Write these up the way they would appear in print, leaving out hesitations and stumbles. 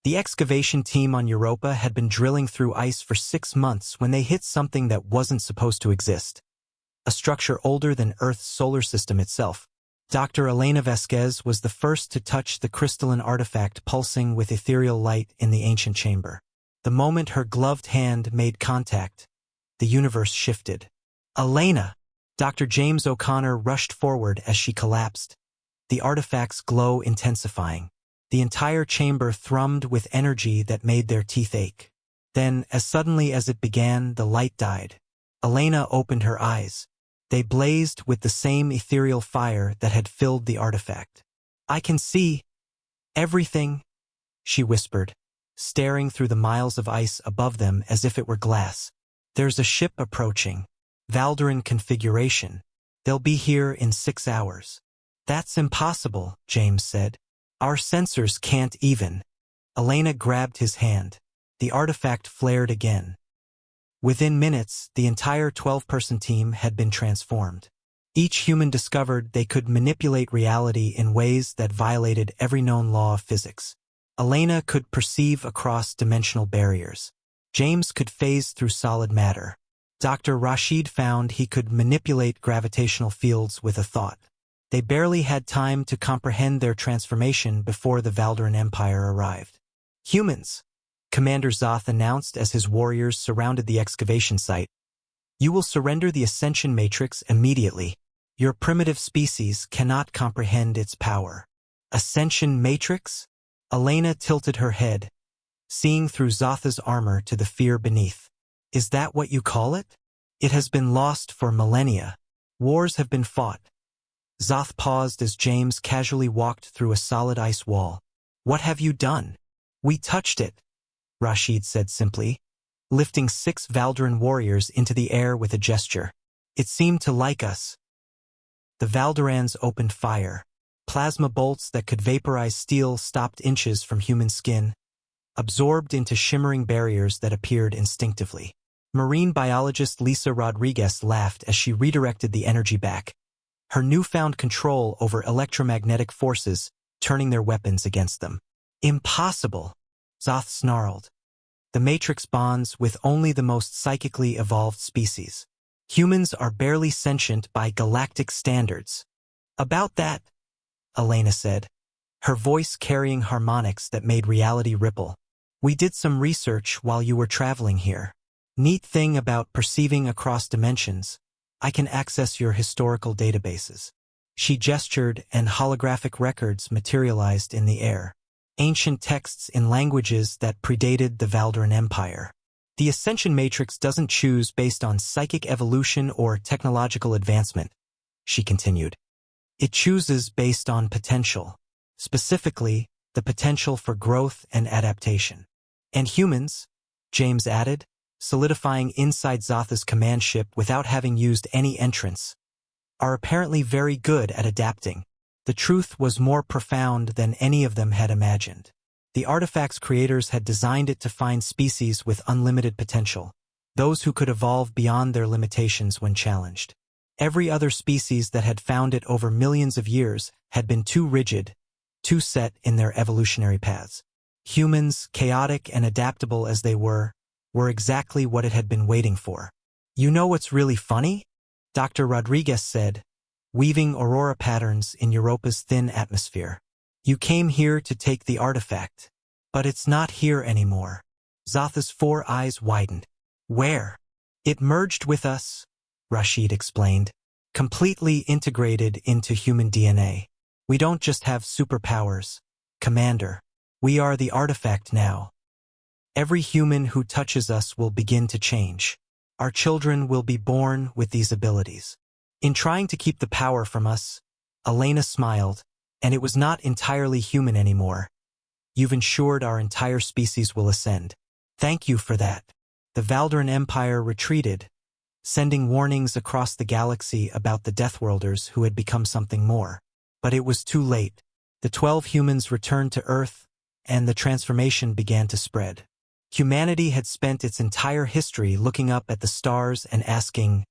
The excavation team on Europa had been drilling through ice for 6 months when they hit something that wasn't supposed to exist. A structure older than Earth's solar system itself. Dr. Elena Vasquez was the first to touch the crystalline artifact pulsing with ethereal light in the ancient chamber. The moment her gloved hand made contact, the universe shifted. Elena! Dr. James O'Connor rushed forward as she collapsed, the artifact's glow intensifying. The entire chamber thrummed with energy that made their teeth ache. Then, as suddenly as it began, the light died. Elena opened her eyes. They blazed with the same ethereal fire that had filled the artifact. "I can see everything," she whispered, staring through the miles of ice above them as if it were glass. "There's a ship approaching. Valdaran configuration. They'll be here in 6 hours. "That's impossible," James said. "Our sensors can't even." Elena grabbed his hand. The artifact flared again. Within minutes, the entire 12-person team had been transformed. Each human discovered they could manipulate reality in ways that violated every known law of physics. Elena could perceive across dimensional barriers. James could phase through solid matter. Dr. Rashid found he could manipulate gravitational fields with a thought. They barely had time to comprehend their transformation before the Valdaran Empire arrived. "Humans," Commander Zoth announced as his warriors surrounded the excavation site. "You will surrender the Ascension Matrix immediately. Your primitive species cannot comprehend its power." "Ascension Matrix?" Elena tilted her head, seeing through Zoth's armor to the fear beneath. "Is that what you call it? It has been lost for millennia. Wars have been fought." Zoth paused as James casually walked through a solid ice wall. "What have you done?" "We touched it," Rashid said simply, lifting 6 Valdaran warriors into the air with a gesture. "It seemed to like us." The Valdarans opened fire. Plasma bolts that could vaporize steel stopped inches from human skin, absorbed into shimmering barriers that appeared instinctively. Marine biologist Lisa Rodriguez laughed as she redirected the energy back, her newfound control over electromagnetic forces turning their weapons against them. "Impossible," Zoth snarled. "The Matrix bonds with only the most psychically evolved species. Humans are barely sentient by galactic standards." "About that," Elena said, her voice carrying harmonics that made reality ripple. "We did some research while you were traveling here. Neat thing about perceiving across dimensions, I can access your historical databases." She gestured and holographic records materialized in the air. Ancient texts in languages that predated the Valdaran Empire. "The Ascension Matrix doesn't choose based on psychic evolution or technological advancement," she continued. "It chooses based on potential. Specifically, the potential for growth and adaptation. And humans," James added, solidifying inside Zoth's command ship without having used any entrance, "are apparently very good at adapting." The truth was more profound than any of them had imagined. The artifact's creators had designed it to find species with unlimited potential, those who could evolve beyond their limitations when challenged. Every other species that had found it over millions of years had been too rigid, too set in their evolutionary paths. Humans, chaotic and adaptable as they were exactly what it had been waiting for. "You know what's really funny?" Dr. Rodriguez said, weaving aurora patterns in Europa's thin atmosphere. "You came here to take the artifact, but it's not here anymore." Zoth's 4 eyes widened. "Where?" "It merged with us," Rashid explained, "completely integrated into human DNA. We don't just have superpowers, Commander. We are the artifact now. Every human who touches us will begin to change. Our children will be born with these abilities." In trying to keep the power from us, Elena smiled, "and it was not entirely human anymore. You've ensured our entire species will ascend. Thank you for that." The Valdaran Empire retreated, sending warnings across the galaxy about the Deathworlders who had become something more. But it was too late. The 12 humans returned to Earth, and the transformation began to spread. Humanity had spent its entire history looking up at the stars and asking,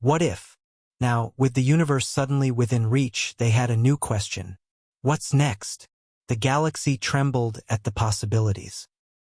"What if?" Now, with the universe suddenly within reach, they had a new question. What's next? The galaxy trembled at the possibilities.